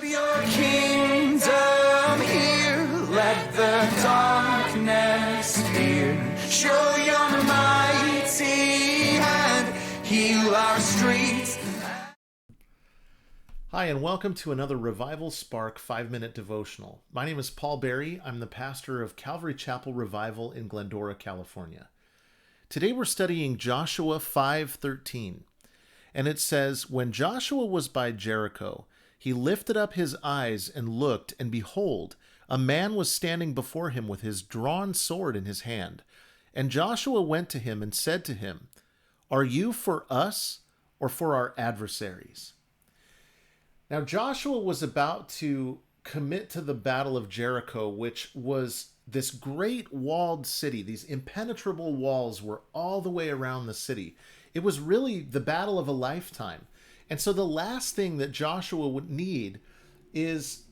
Build your kingdom here, let the darkness fear. Show your mighty hand, heal our streets. Hi, and welcome to another Revival Spark 5-minute devotional. My name is Paul Berry. I'm the pastor of Calvary Chapel Revival in Glendora, California. Today we're studying Joshua 5:13. And it says, "When Joshua was by Jericho, he lifted up his eyes and looked, and behold, a man was standing before him with his drawn sword in his hand. And Joshua went to him and said to him, 'Are you for us or for our adversaries?'" Now Joshua was about to commit to the Battle of Jericho, which was this great walled city. These impenetrable walls were all the way around the city. It was really the battle of a lifetime. And so the last thing that Joshua would need is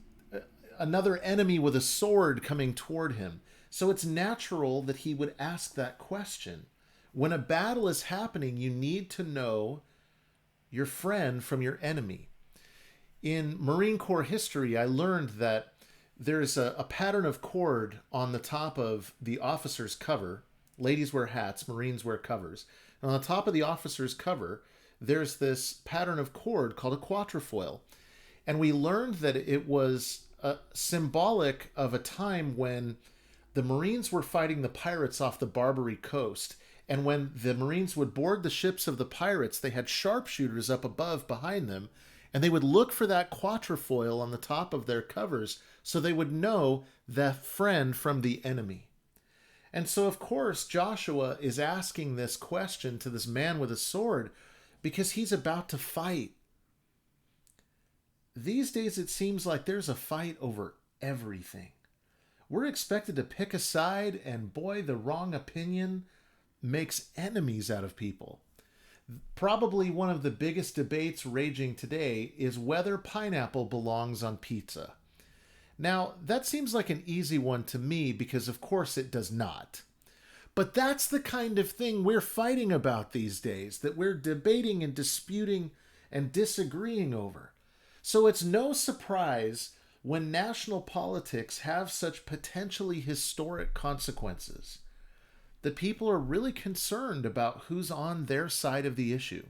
another enemy with a sword coming toward him. So it's natural that he would ask that question. When a battle is happening, you need to know your friend from your enemy. In Marine Corps history, I learned that there's a pattern of cord on the top of the officer's cover. Ladies wear hats, Marines wear covers. And on the top of the officer's cover, there's this pattern of cord called a quatrefoil. And we learned that it was symbolic of a time when the Marines were fighting the pirates off the Barbary coast. And when the Marines would board the ships of the pirates, they had sharpshooters up above behind them, and they would look for that quatrefoil on the top of their covers so they would know the friend from the enemy. And so, of course, Joshua is asking this question to this man with a sword because he's about to fight. These days, it seems like there's a fight over everything. We're expected to pick a side, and boy, the wrong opinion makes enemies out of people. Probably one of the biggest debates raging today is whether pineapple belongs on pizza. Now, that seems like an easy one to me because, of course, it does not. But that's the kind of thing we're fighting about these days, that we're debating and disputing and disagreeing over. So it's no surprise when national politics have such potentially historic consequences that people are really concerned about who's on their side of the issue.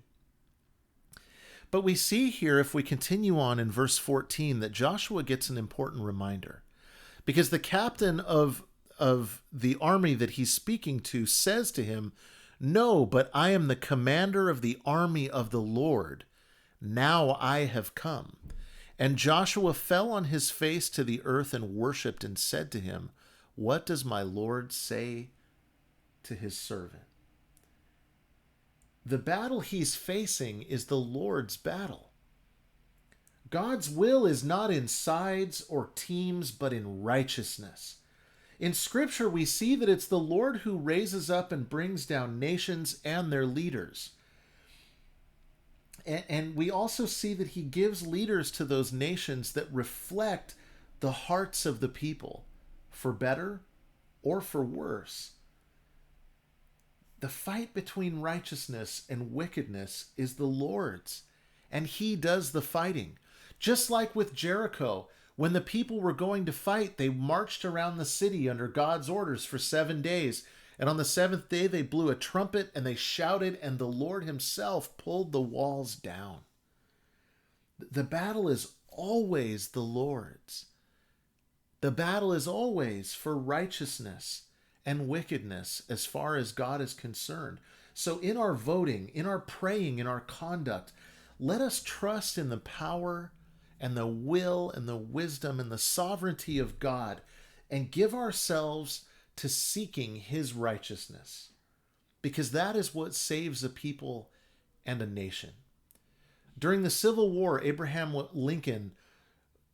But we see here, if we continue on in verse 14, that Joshua gets an important reminder. Because the captain of the army that he's speaking to says to him, "No, but I am the commander of the army of the Lord. Now I have come." And Joshua fell on his face to the earth and worshipped and said to him, "What does my Lord say to his servant?" The battle he's facing is the Lord's battle. God's will is not in sides or teams, but in righteousness. In Scripture, we see that it's the Lord who raises up and brings down nations and their leaders. And we also see that he gives leaders to those nations that reflect the hearts of the people, for better or for worse. The fight between righteousness and wickedness is the Lord's, and he does the fighting. Just like with Jericho, when the people were going to fight, they marched around the city under God's orders for 7 days. And on the seventh day, they blew a trumpet and they shouted, and the Lord himself pulled the walls down. The battle is always the Lord's. The battle is always for righteousness and wickedness as far as God is concerned. So in our voting, in our praying, in our conduct, let us trust in the power and the will and the wisdom and the sovereignty of God and give ourselves to seeking his righteousness, because that is what saves a people and a nation. During the Civil War, Abraham Lincoln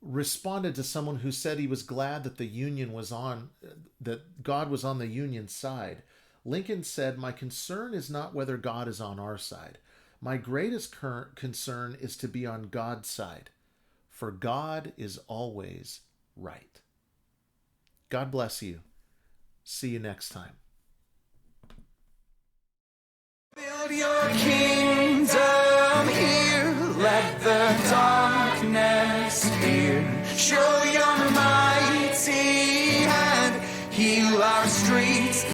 responded to someone who said he was glad that that God was on the Union side. Lincoln said, "My concern is not whether God is on our side. My greatest concern is to be on God's side, for God is always right." God bless you. See you next time. Build your kingdom here, let the darkness atmosphere. Show your mighty hand. Heal our streets.